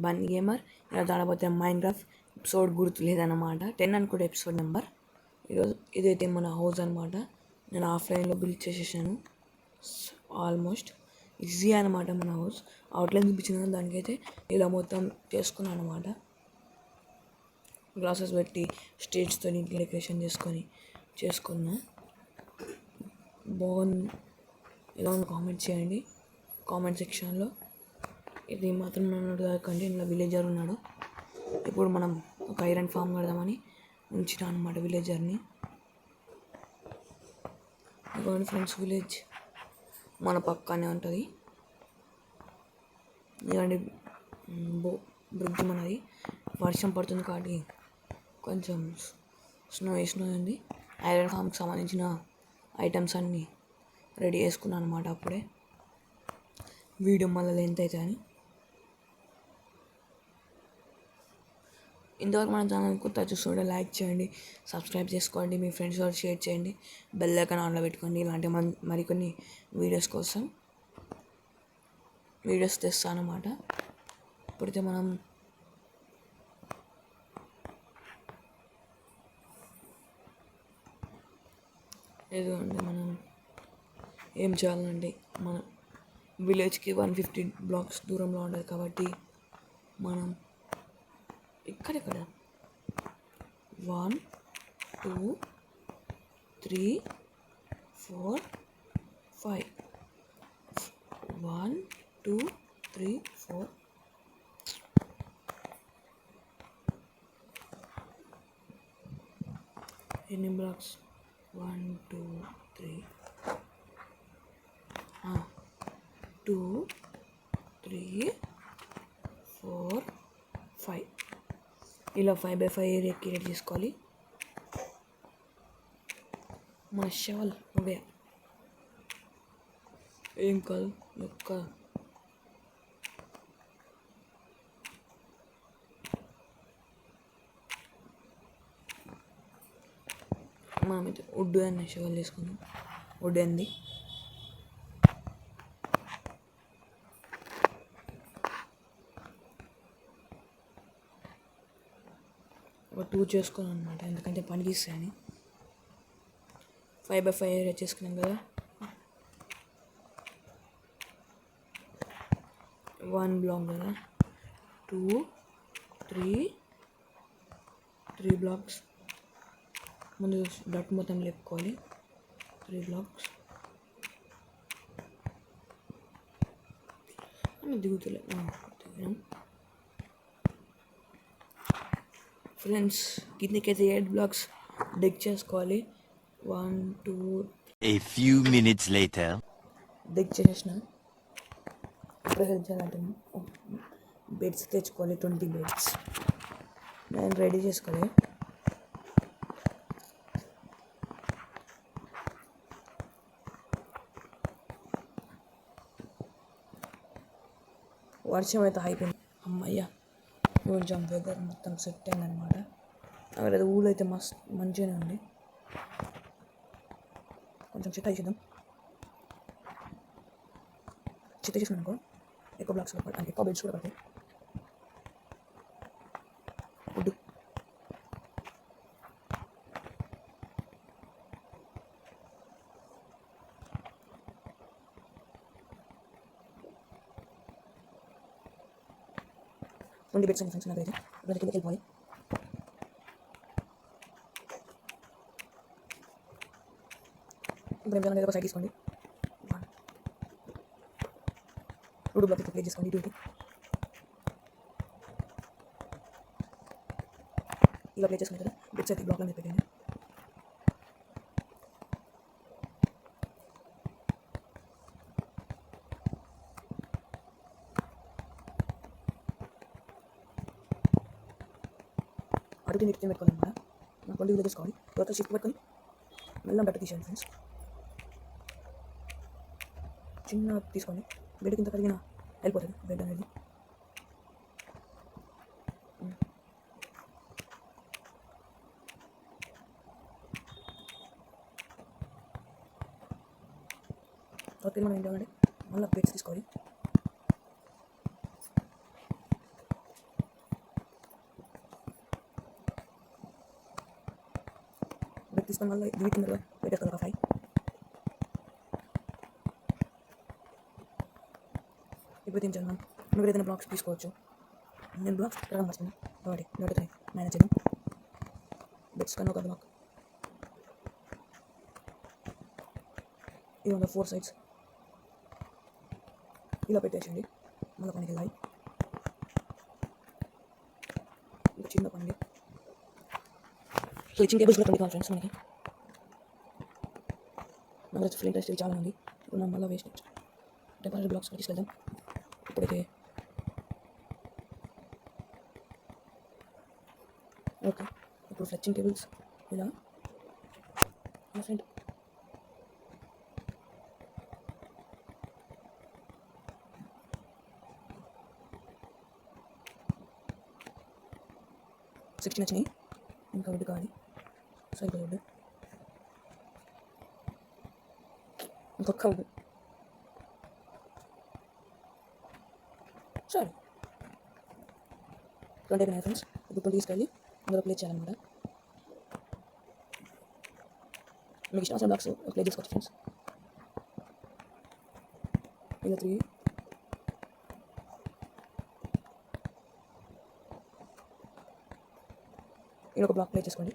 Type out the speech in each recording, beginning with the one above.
Bun gamer. ఈరోజు ఆడబోతే Minecraft episode గుర్తు లేదన్నమాట, 10 అనుకుంటే ఎపిసోడ్ నెంబర్. ఈరోజు ఇదైతే మన హౌస్ అనమాట. నేను ఆఫ్లైన్లో బిల్డ్ చేసేసాను. ఆల్మోస్ట్ ఈజీ అనమాట మన హౌస్. అవుట్లైన్ చూపించిన దానికైతే ఇలా మొత్తం చేసుకున్నాను అనమాట. గ్లాసెస్ పెట్టి స్టేజ్తో డెకరేషన్ చేసుకున్నా. బాగుంది. ఎలా ఉంది కామెంట్ చేయండి కామెంట్ సెక్షన్లో. ఇది మాత్రం ఉన్నాడు కాకండి, ఇంట్లో విలేజర్ ఉన్నాడు. ఇప్పుడు మనం ఒక ఐరన్ ఫామ్ కడదామని ఉంచిన అనమాట విలేజర్ని. ఇదిగోండి ఫ్రెండ్స్, విలేజ్ మన పక్కనే ఉంటుంది. ఇలాంటి బ్రిడ్జ్ మనది. వర్షం పడుతుంది కాబట్టి కొంచెం స్నో ఉంది. ఐరన్ ఫామ్కి సంబంధించిన ఐటమ్స్ అన్నీ రెడీ చేసుకున్నాను అనమాట. అప్పుడే వీడియో మళ్ళీ లెంత్ అవుతుంది అని. ఇంతవరకు మన ఛానల్ కొత్త చూస్తుంటే లైక్ చేయండి, సబ్స్క్రైబ్ చేసుకోండి, మీ ఫ్రెండ్స్ వాళ్ళు షేర్ చేయండి, బెల్ ఐకాన్ ఆన్లో పెట్టుకోండి. ఇలాంటి మరికొన్ని వీడియోస్ కోసం వీడియోస్ తెస్తాను అన్నమాట. ఇప్పుడైతే మనం ఏదంటే మనం ఏం చేయాలంటే మన విలేజ్కి 150 బ్లాక్స్ దూరంలో ఉండదు కాబట్టి మనం ఇక్కడ 1 2 3 4 5 1 2 3 4 ఎన్ని బ్లాక్స్ 1 2 3 2 3 4 5 ఇలా 5x5 ఏరియా క్రియేట్ చేసుకోవాలి. మన షవల్ నువ్వే ఏం కాదు యొక్క మనమైతే వుడ్ అనే షవల్ తీసుకున్నాం. వుడ్ అంది ఒక 2 చేసుకున్నాం అనమాట, ఎందుకంటే పనికి ఇస్తాయని. 5x5 ఏరియా చేసుకున్నాం కదా. 1 బ్లాక్ కదా, 2 3 బ్లాక్స్ ముందు డట్ మొత్తం లేపుకోవాలి. 3 బ్లాక్స్ దిగుతలే ఫ్రెండ్స్. కిందకైతే 8 బ్లాక్స్ డిగ్ చేసుకోవాలి. 1 2 A few minutes later. డిగ్ చేసేసిన. ఇప్పుడు హెల్ప్ చేయాలంటే బెడ్స్ తెచ్చుకోవాలి. 20 బెడ్స్ నేను రెడీ చేసుకోవాలి. వర్షం అయితే అయిపోయింది. అమ్మయ్య, కొంచెం వెదర్ మొత్తం సెట్ అయింది అనమాట. అక్కడ ఊళ్ళో అయితే మంచిగానే ఉంది. కొంచెం చెత్త చేద్దాం. చెత్త చేసినాం అనుకో ఎక్కువ బ్లాక్స్ కూడా పడతాయి, ఎక్కువ బెడ్స్ కూడా పడతాయి. వుడ్ ట్వంటీ బెడ్స్ అండి ఫ్రెండ్స్. నాకైతే ఇప్పుడు కిందకి వెళ్ళిపోవాలి. ఇప్పుడు ఏం చేయాలంటే ఒక సైడ్ తీసుకోండి. 2 బ్లాక్ ప్లేస్ చేసుకోండి. ఇటు ఇలా ప్లేస్ చేసుకుని కదా బెడ్స్ అయితే బ్లాక్లో పెట్టండి. అడుగు నీటి పెట్టుకోవాలన్నమాట. 20 విలేజ్ చేసుకోవాలి. తర్వాత షిఫ్ట్ పెట్టుకొని మెల్లం బెటర్ తీసేయండి ఫ్రెండ్స్. చిన్న తీసుకోండి. బెడ్ కింద కలిగిన వెళ్ళిపోతుంది బెడ్ అనేది. తర్వాత మనం ఏం చేయాలంటే మళ్ళీ బెడ్స్ తీసుకోవాలి. తీసుకొని మళ్ళీ దిగుతుందా పెట్టేస్తాను ఒక 5. ఇప్పుడు ఏం చేద్దాం, నువ్వు ఏదైనా బ్లాక్స్ తీసుకోవచ్చు. నేను బ్లాక్స్ తిరగడం వస్తాను కాబట్టి నోటి మేనేజ్ చేద్దాం. బెట్స్ కన్నా ఒక బ్లాక్ ఇది 4 సైడ్స్ ఇలా పెట్టేసింది. మళ్ళీ పనికి వెళ్ళాలి. ఇంకా చిన్న పని స్విచ్చింగ్ టేబుల్స్ కూడా 20 ఫ్రెండ్స్ మనకి. మన ఫుల్ ఇంట్రెస్ట్ చాలా ఉంది. ఇప్పుడు మనం మళ్ళీ వేస్ట్ టెంపరీ బ్లాక్స్ తీసుకెళ్దాం. ఇప్పుడైతే ఓకే, ఇప్పుడు ఫ్లెక్చింగ్ టేబుల్స్ ఇలా ఫ్రెండ్ సిక్స్టీన్ వచ్చినాయి. ఇంకా ఒకటి కావాలి సరిపోతుంది. ఇంకొక ఒకటి సరే 20 అయిపోయినాయి ఫ్రెండ్స్. ఇప్పుడు తీసుకెళ్ళి అందులో ప్లే చేయాలన్నమాట. మీకు ఇష్టం బ్లాక్స్ ప్లే చేసుకోవచ్చు ఫ్రెండ్స్. ఇలా 3 ఇలా ఒక బ్లాక్ ప్లే చేసుకోండి.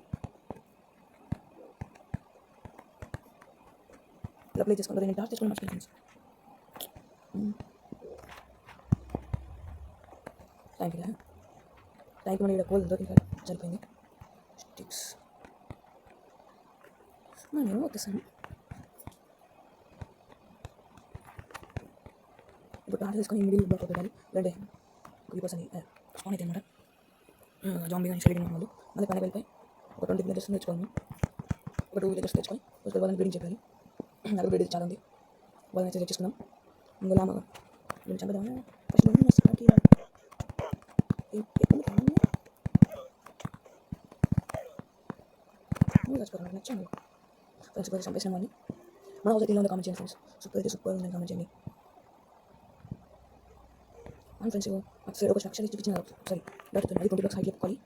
ఇలా ప్లే చేసుకుంటారు. నేను టార్చ్ చేసుకోండి మర్చిపోయి ఫ్రెండ్స్. టైంకి మనం ఇక్కడ కోల్ దొరికింది సరిపోయింది. స్టిక్స్ నేను వచ్చేసాను. ఇప్పుడు టార్చ్ తీసుకొని మిడిల్ బ్లాక్ పెట్టాలి. లేదంటే 3% స్పాన్ అయితే అనమాట. జాంబీ కానీ షెల్డింగ్ వాళ్ళు మళ్ళీ పని వెళ్ళిపోయి ఒక 20 విలేజెస్ తెచ్చుకోవాలి. ఒక 2 విలేజెస్ తెచ్చుకొని ఫస్ట్ వాళ్ళని బ్రీడింగ్ చెప్పాలి. నాకు బ్రీడింగ్ చాలా ఉంది. వాళ్ళని అయితే తెచ్చుకున్నాం. ఇంకో లామా నేను చంపేదామా ఫస్ట్ చచ్చిపోతాను. నచ్చాను ఫ్రెండ్స్. ఇప్పుడు చంపేసిన వాళ్ళని మన హౌస్ ఇలా కామెంట్ చేయండి ఫ్రెండ్స్. సూపర్ అయితే సూపర్ ఉందని కామెంట్ చేయండి. అవును ఫ్రెండ్స్, ఒక స్ట్రక్చర్ చూపించిన సారీ డాక్టర్ 20 బ్లాక్స్ హైట్ చెప్పుకోవాలి.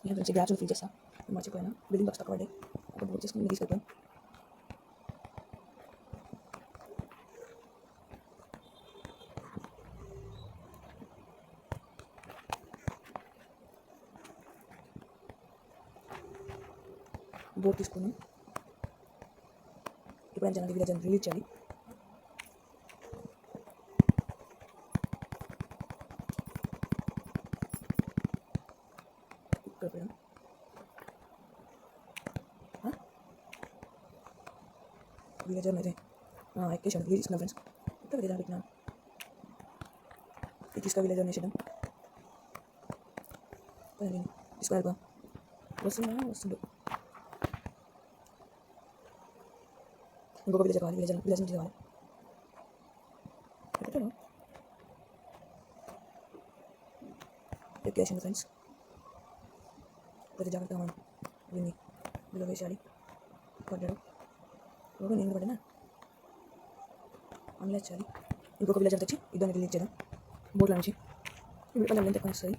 నేను ఫ్రెండ్స్ గ్రాడ్యువల్ ఫీల్ చేస్తాను. మర్చిపోయాను బిల్డింగ్ బ్లాక్స్ తక్కువ పడ్డాయి. ఒక బోర్డ్ చేసుకుని తీసుకెళ్తాను. బోర్డ్ తీసుకున్నాం. ఇప్పుడు ఏం చేయాలి, విలేజ్ రిలీజ్ చేయాలి. విలేజర్ అయితే ఎక్కేసాను. విలేజ్ తీసుకున్నాం ఫ్రెండ్స్. ఇక్కడ విలేజర్ పెట్టినాను. ఇది తీసుకొని విలేజర్ వేసేద్దాం. తీసుకొని వస్తుండు. ఇంకొక విలేజర్ కావాలి. విలేజ్ నుంచి కావాలి. ఎక్కేసాను ఫ్రెండ్స్. ప్రతి జాగ్రత్తగా మనం దీన్ని ఇందులో వేసేయాలి. పడ్డాడు నేను పడినా అనలైజ్ చేయాలి. ఇంకొక విలేజర్ తెచ్చి ఇద్దరిని రిలీజ్ చేద్దాం బోర్డులో నుంచి. ఇప్పుడు కొంచెం లెంత్ ఎక్కువ వస్తుంది.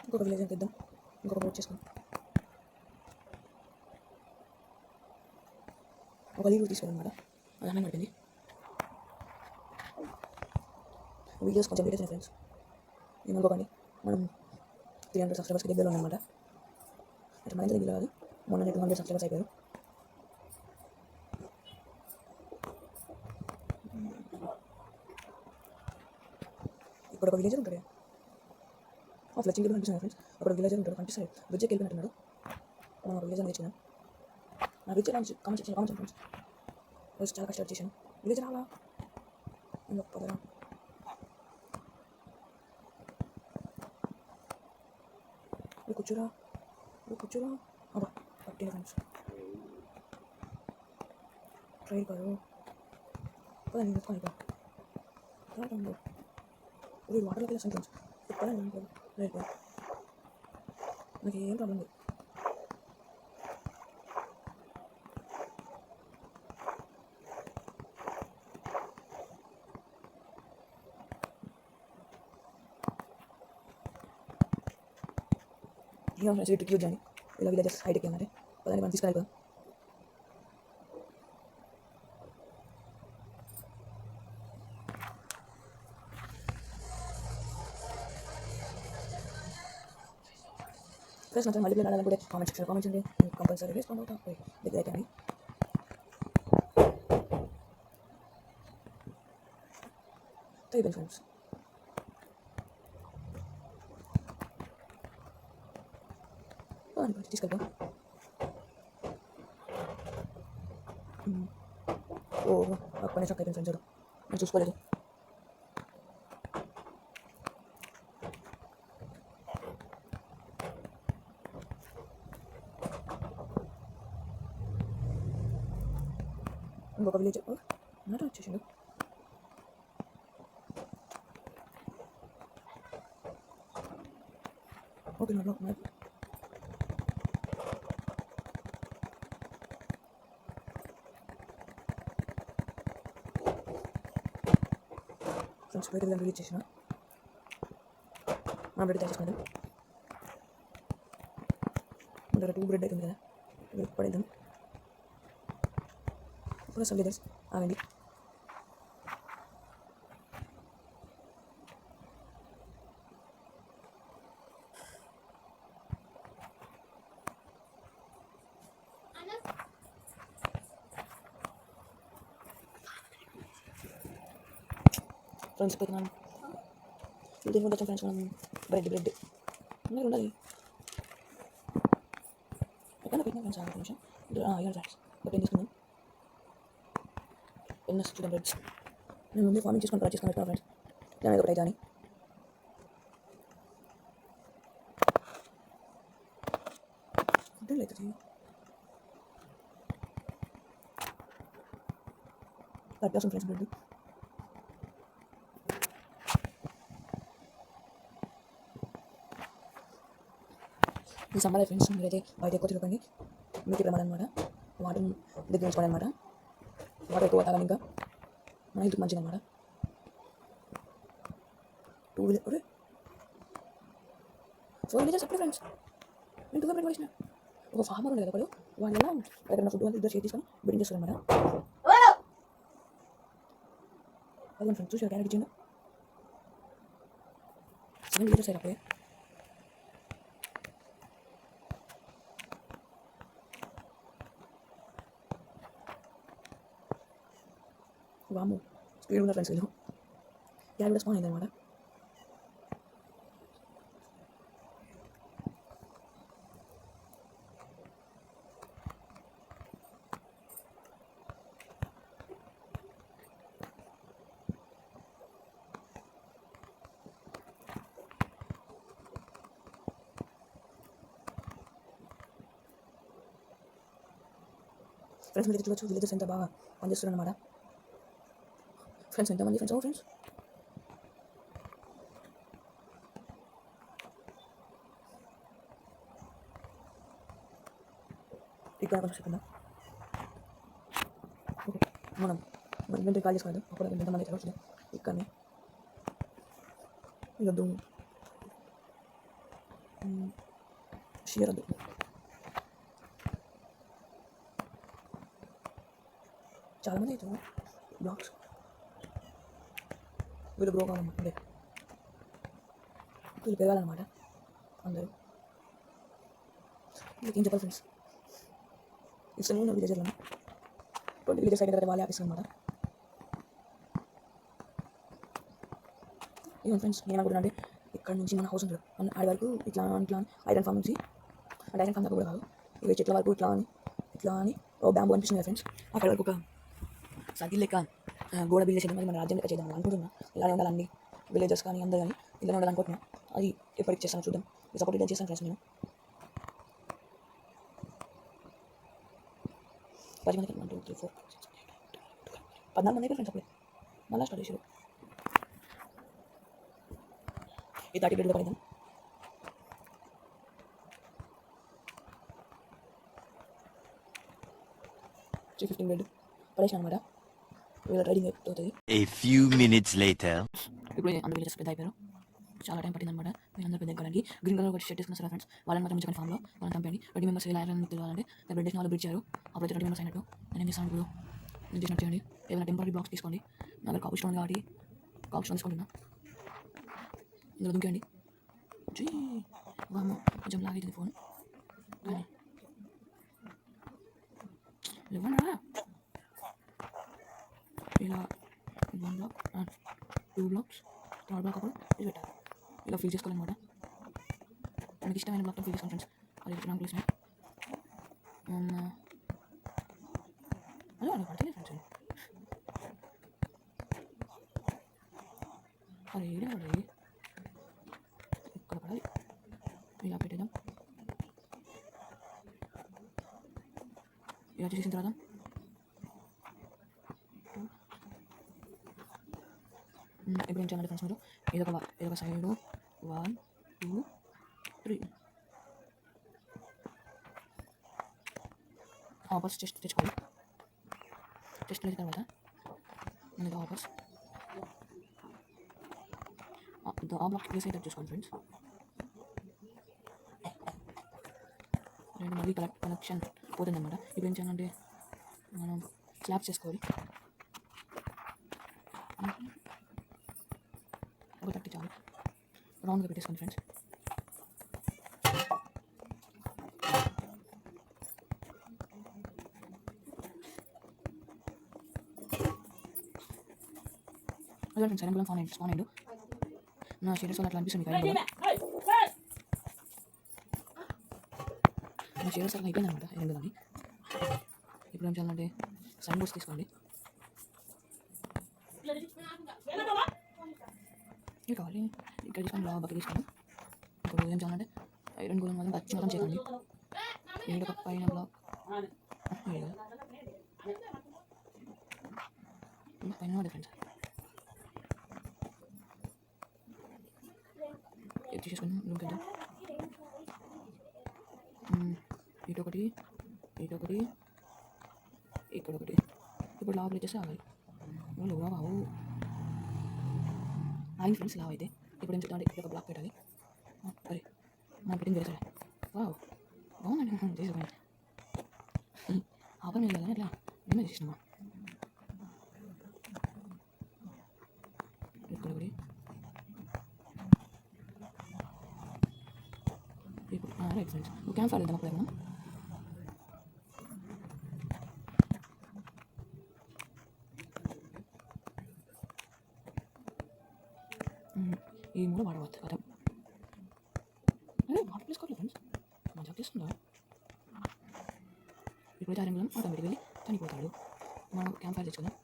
ఇంకొక విలేజర్ తెద్దాం. ఇంకొక బోర్డు చేసుకుందాం. ఒక లీవ్ తీసుకోవాలన్నమాట. అది అన్నం పడుతుంది. వీడియోస్ కొంచెం వీడియోస్ ఫ్రెండ్స్ ఏమనుకోకండి. మనం 300 సబ్స్క్రైబర్స్కి దగ్గరలో ఉన్నమాట. అంటే మన దగ్గర కాదు, మొన్న 200 సబ్స్క్రైబర్స్ అయిపోయారు. ఇప్పుడు ఒక విలేజర్ ఉంటాడు. ఫ్లెక్చింగ్ టేబుల్ కనిపిస్తుంది ఫ్రెండ్స్. అక్కడ విలేజర్ ఉంటాడు కనిపిస్తాడు. బ్రిడ్జ్కి వెళ్ళినట్టున్నాడు. మనం ఒక విలేజర్ తెచ్చినాం. నా బ్రిడ్జ్ కామెంట్ ఫ్రెండ్స్. రోజు చాలా కష్టపడి చేశాను. విలేజర్ అలా పదరా కూర్చోరా అబ్బా పట్టిన ఫ్రెండ్స్. ట్రై కాదు పదా నేను ఎత్తుకొని రావడంలో ఇది వాటర్లోకి వెళ్ళేసాను ఫ్రెండ్స్. పదా నేను రైట్ నాకు ఏం ప్రాబ్లం లేదు. ఇక ఫ్రెండ్స్ ట్రిక్ యూజ్ చేయండి. ఇలా విలేజెస్ హైట్ ఎక్కాలంటే పదండి మనం తీసుకెళ్ళిపోదాం. ఫ్రెండ్స్ నాకు మళ్ళీ ఆడాలనుకుంటే కామెంట్ సెక్షన్ కామెంట్స్ అండి, కంపల్సరీ రెస్పాండ్ అవుతాం. దగ్గర అయితే అండి అయిపోయింది ఫ్రెండ్స్. తీసుకెళ్తాం. ఓ పని షాక్ అయిపోయింది ఫ్రెండ్స్. చూడు నేను చూసుకోలేదు. ఇంకొక విలేజ్ నాతో వచ్చేసిండు. ఓకే నా బ్లాక్ మ్యాప్ ఫ్రెండ్స్ బయట వెళ్ళి రిలీజ్ చేసిన మా బ్రెడ్ తెచ్చేసుకోండి. ముందర 2 బ్రెడ్ అవుతుంది కదా, పడేద్దాం. ఇప్పుడు అసలు లీడర్స్ ఆగండి. ఫ్రెండ్స్ పోతున్నాను. ఇది వచ్చాం ఫ్రెండ్స్. మనం బ్రెడ్ అందరూ ఉండాలి. ఎక్కడ పెట్టినా ఫ్రెండ్స్ ఆగండి నిమిషం. ఇవ్వాలి ఫ్రెండ్స్ ఒక 10 తీసుకుందాం. ఎన్న చూద్దాం బ్రెడ్స్. నేను ముందే ఫార్మింగ్ చేసుకొని ట్రై చేసుకుని ఫ్రెండ్స్. నేను ఒకటి అయితే అని ఫుడ్ అవుతుంది. పర్పస్ ఫ్రెండ్స్ బ్రెడ్ ఈ సమ్మర్ ఫ్రెండ్స్ మీరైతే బయట ఎక్కువ తిరగండి. మీకు ప్రమాదం అనమాట. వాటర్ దగ్గర ఉంచుకోండి అనమాట. వాటర్ ఎక్కువ తాగాలి, ఇంకా మన ఇంటికి మంచిది అనమాట. 2 విలేజ్ 4 విలేజెస్ అప్పుడు ఫ్రెండ్స్ నేను 2 పెట్టిన ఒక ఫార్మర్ ఉండే కదా ఒకడు. వాళ్ళు ఎలా ఎక్కడైనా ఫుడ్ వాళ్ళు ఇద్దరు షేర్ తీసుకొని బిల్డింగ్ చేస్తారు అనమాట. అదే ఫ్రెండ్స్ చూసి క్యారెట్ ఇచ్చిండు. 7 విలేజెస్ అయ్యారు అప్పుడే. వాము స్పీడ్ ఉన్న ఫ్రెండ్స్ వీళ్ళు. క్యారెట్ కూడా స్పాన్ అయింది అనమాట. ఫ్రెండ్స్ మీరు చూడవచ్చు విలేజెస్ ఎంత బాగా పనిచేస్తున్నారు అనమాట. ఫ్రెండ్స్ ఎంతమంది ఫ్రెండ్స్ ఫ్రెండ్స్ ఇక్కడ కొంచెం చెప్పండి. ఓకే మనం ఇన్వెంటరీ కాల్ చేసుకోలేదు. అప్పుడు ఎంతమంది చదవచ్చు ఇక్కడనే ఇదొద్దు షేర్ వద్దు. చాలామంది అవుతుంది బ్లాగ్స్ వీళ్ళు గ్రో కావాలన్నమాట. అదే వీళ్ళు పెరగాలన్నమాట అందరూ. వీళ్ళకి ఏం చెప్పాలి ఫ్రెండ్స్. ఇష్టం ఉన్న విలేజ్లో 20 విలేజెస్ అయిన తర్వాత వాళ్ళే ఆపిస్తుంది అనమాట. ఏమో ఫ్రెండ్స్ నేను అనుకుంటున్నాను అంటే ఇక్కడ నుంచి మన హౌస్ ఉంటుంది ఆడి వరకు ఇట్లా ఐరన్ ఫామ్ నుంచి అంటే ఐరన్ ఫామ్ దాకా కూడా కాదు, ఇవి చెట్ల వరకు ఇట్లా అని ఓ బ్యాంబూ అనిపిస్తుంది ఫ్రెండ్స్. అక్కడ వరకు ఒక సర్కిల్ లెక్క గోడ బిల్డ్ చేసేది మన రాజ్యం లెక్క చేద్దాం అనుకుంటున్నా. ఇలానే ఉండాలి అన్ని విలేజెస్ కానీ అందరూ కానీ ఇలానే ఉండాలనుకుంటున్నా. అది ఎప్పటికి చేస్తాను చూద్దాం. ఈ సపోర్ట్ ఇదే చేస్తాను ఫ్రెండ్స్. నేను 10 మంది 1 2 3 4 14 మంది ఫ్రెండ్స్ అప్పుడే మళ్ళీ స్టార్ట్ చేసారు. ఈ 30 బ్రెడ్లో పడేద్దాం. త్రీ 15 బ్రెడ్ పడేసాను అనమాట. వీళ్ళ రైడింగ్ అవుతుంది. A few minutes later. ఇప్పుడు అందరూ విలేజెస్ పెద్ద అయిపోయారు. చాలా టైం పట్టింది అనమాట. మీరు అందరూ పెద్ద చంపడానికి గ్రీన్ కలర్ ఒక షర్ట్ వేసుకున్నారు ఫ్రెండ్స్. వాళ్ళని మాత్రం చెప్పండి ఫామ్లో వాళ్ళని చంపండి. 20 మెంబర్స్ ఇలా తెలియాలంటే బ్రెడ్ వేసిన వాళ్ళు బ్రిడ్జ్ చేయారు. అప్పుడైతే 20 మెంబర్స్ అయినట్టు. నేను ఏం చేస్తాను ఇప్పుడు నేను చేసినట్టు చేయండి. ఏదైనా టెంపరీ బ్లాక్స్ తీసుకోండి. నా దగ్గర కాపు స్టోన్ కాబట్టి కాపు స్టోన్ తీసుకుంటున్నా. ఇందులో దుంకండి. కొంచెం లాగైతుంది ఫోన్ కానీ ఇవ్వండి. ఇలా 1 బ్లాక్ 2 బ్లాక్స్ 3 బ్లాక్ అప్పుడు ఇది పెట్టాలి. ఇలా ఫిల్ చేసుకోవాలన్నమాట. మనకి ఇష్టమైన బ్లాక్తో ఫిల్ చేసుకోండి ఫ్రెండ్స్. అది నాకు తెలిసిన అదే నాకు పడుతుంది ఫ్రెండ్స్. అరే ఇక్కడ పడాలి. ఇలా పెట్టేద్దాం. ఇలా చేసిన తర్వాత ఇప్పుడు ఏం చేయాలంటే ఫ్రెండ్స్ మీరు ఏదో ఒక సైడ్ 1 2 3 ఆపర్స్ చెస్ట్ తెచ్చుకోవాలి. చెస్ట్ వేసిన తర్వాత మనకి ఆపర్స్ ఆ బ్లాక్ ప్లేస్ అయితే చూసుకోండి ఫ్రెండ్స్. రెండు మళ్ళీ కనెక్షన్ పోతుంది అనమాట. ఇప్పుడు ఏం చేయాలంటే మనం స్లాబ్స్ చేసుకోవాలి. ఒక 30 చాలు రౌండ్గా పెట్టేసుకోండి ఫ్రెండ్స్. అదే ఫ్రెండ్స్ ఐరన్ గోళం స్పాన్ అయ్యిండు. నా షేడర్స్ వల్ల అట్లా అనిపిస్తుంది. నా షేడర్స్ అట్లా అయిపోయింది అనమాట ఐరన్ గోళాన్ని. ఇప్పుడు ఏం చేయాలంటే సైన్ బోర్డ్స్ తీసుకోండి. ఇది కావాలి ఇక్కడ తీసుకొని బకెట్ తీసుకోండి. ఇప్పుడు ఏం చేయాలంటే ఐరన్ గోళం వల్ల పచ్చి మొత్తం చేయకండి. ఏడు ఒక పైన బ్లాక్ పైన డిఫరెన్స్ ఇది తీసుకొని ఇంకొద్దాం. ఇటొకటి ఇక్కడొకటి. ఇప్పుడు లాభం వచ్చేసి ఆగాలి. బాబు ఆగి ఫ్రెండ్స్ లావ్ అయితే ఇప్పుడు ఏం చెప్తామంటే ఇక్కడ ఒక బ్లాక్ పెట్టాలి. సరే మనం పెట్టింది వేరే సరే వావ్ బాగుందండి. చేసుకోండి ఆపని కదా అట్లా మేమే చేసినామా. ఇక్కడొకటి ఇప్పుడు రైట్ ఫ్రెండ్స్ క్యాంప్ ఫైర్ వెళ్దాం. అప్పుడే మనం ఈ మూడు వాడవచ్చు కదా. అదే వాటర్ తీసుకోవాలి ఫ్రెండ్స్. మంచిగా తీస్తుందా ఇప్పుడు చారంగులం ఆటోమేటిక్ వెళ్ళి చనిపోతాడు. మనం క్యాంప్ ఫైర్ తెచ్చుకుందాం.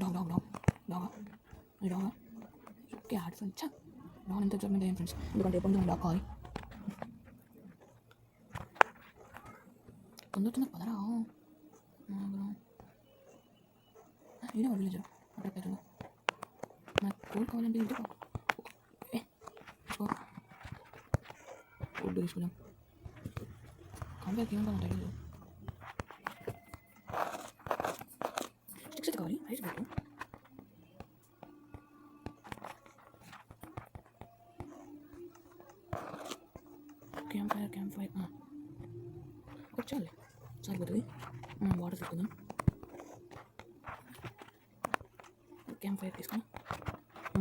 Daga okay add friends. Dog ఎంత ఎగ్జైట్మెంట్ అయ్యాం ఫ్రెండ్స్. ఎందుకంటే ఎప్పుడు డాగ్ కావాలి తొందర పదరా. ఇదే విలేజర్ అటాక్ అవుతుంది. నాకు కోల్ కావాలంటే ఇంటి ఫుడ్ తీసుకున్నాం. కాంపేర్కి ఏమంటాను తెలియదు. స్టిక్స్ అయితే కావాలి. రైస్ పెట్టు. క్యాంప్ ఫైర్ వచ్చాలి సరిపోతుంది. మనం వాటర్ తీసుకుందాం. క్యాంప్ ఫైర్ తీసుకుని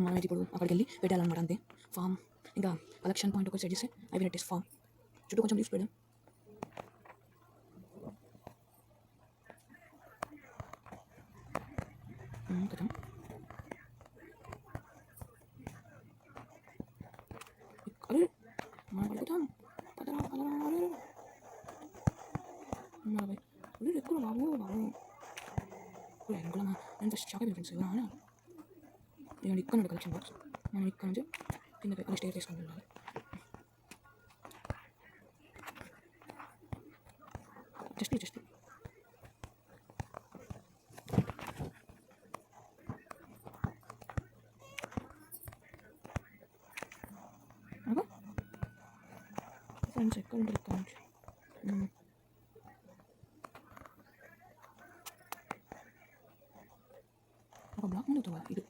మనం అయితే ఇప్పుడు అక్కడికి వెళ్ళి పెట్టాలన్నమాట. అంతే ఫామ్ ఇంకా కలెక్షన్ పాయింట్ ఒకటి సెట్ చేస్తే అవి నెట్టేసి ఫామ్ చుట్టూ కొంచెం లీవ్స్ పెడదాం. కదా అరే మనం పడుకుతాం. ఎక్కువ బాబు ఇంకా నేను ఫస్ట్ షాక్ అయిపోయింది ఫ్రెండ్స్. ఇదిగోండి ఇక్కడ నుండి కలెక్షన్ బాక్స్. మనం ఇక్కడ నుంచి కిందకి ఎక్కడ స్టే చేసుకుని వెళ్ళాలి. జస్ట్ ఫ్రెండ్స్ ఎక్కడ ఉంటుంది ఇక్కడ నుంచి ఒక బ్లాక్ ముందు ఇది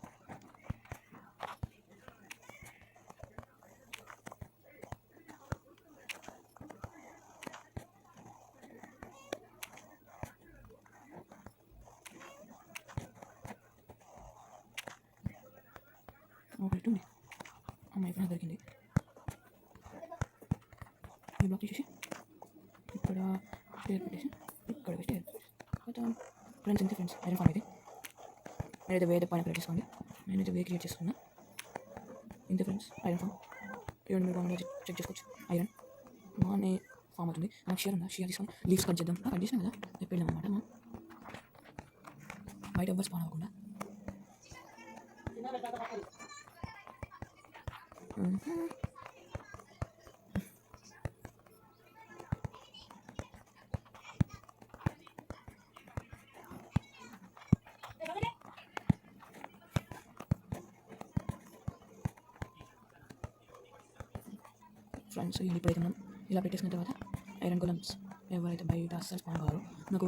ఒకటి ఉంది. అమ్మాయి ఫ్రెండ్స్ దొరికింది. ఈ బ్లాక్ తీసేసి ఇక్కడ స్టేర్ పెట్టేసి ఇక్కడ స్టేర్ ఫ్రెండ్స్ ఇంతే ఫ్రెండ్స్ ఐరన్ ఫామ్ అయితే నేనైతే వేరే పైన క్రియేట్ చేసుకోండి. నేనైతే వే క్రియేట్ చేసుకున్నా. ఇంతే ఫ్రెండ్స్ ఐరన్ ఫామ్. ఇవన్నీ మీరు బాగా చెక్ చేసుకోవచ్చు. ఐరన్ బాగానే ఫామ్ అవుతుంది. నాకు షేర్ ఉందా? షేర్ తీసుకొని లీవ్స్ కట్ చేద్దాం. కట్ చేసినా కదా చెప్పేద్దాం అనమాట. మనం బయట ఎవ్వరు స్పాన్ అవ్వకుండా ఫ్రెండ్స్ ఇప్పుడైతే మనం ఇలా పెట్టేసిన తర్వాత ఐరన్ గోలమ్స్ ఎవరైతే బయట అస్సలు స్పాన్ కావాలో నాకు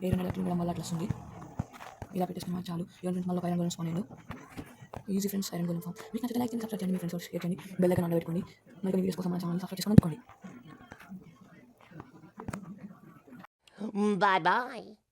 ఐరన్ అట్లా ఉండడం వల్ల అట్లా వస్తుంది. ఇలా పెట్టేసుకున్న చాలు. ఎవరి మళ్ళీ ఐరన్ గోలమ్స్ స్పాన్ అయ్యిందో ఈజీ ఫ్రెండ్స్. ఐరన్ గోలమ్ ఫామ్ మీకు నచ్చితే లైక్ చేయండి, సబ్స్క్రైబ్ చేయండి, మీ ఫ్రెండ్స్ షేర్ చేయండి, బెల్ ఐకాన్ ఆన్ పెట్టుకోండి. మరి వీడియోస్ కోసం మన ఛానల్ సబ్స్క్రైబ్ చేసుకొని అనుకోండి. Bye bye.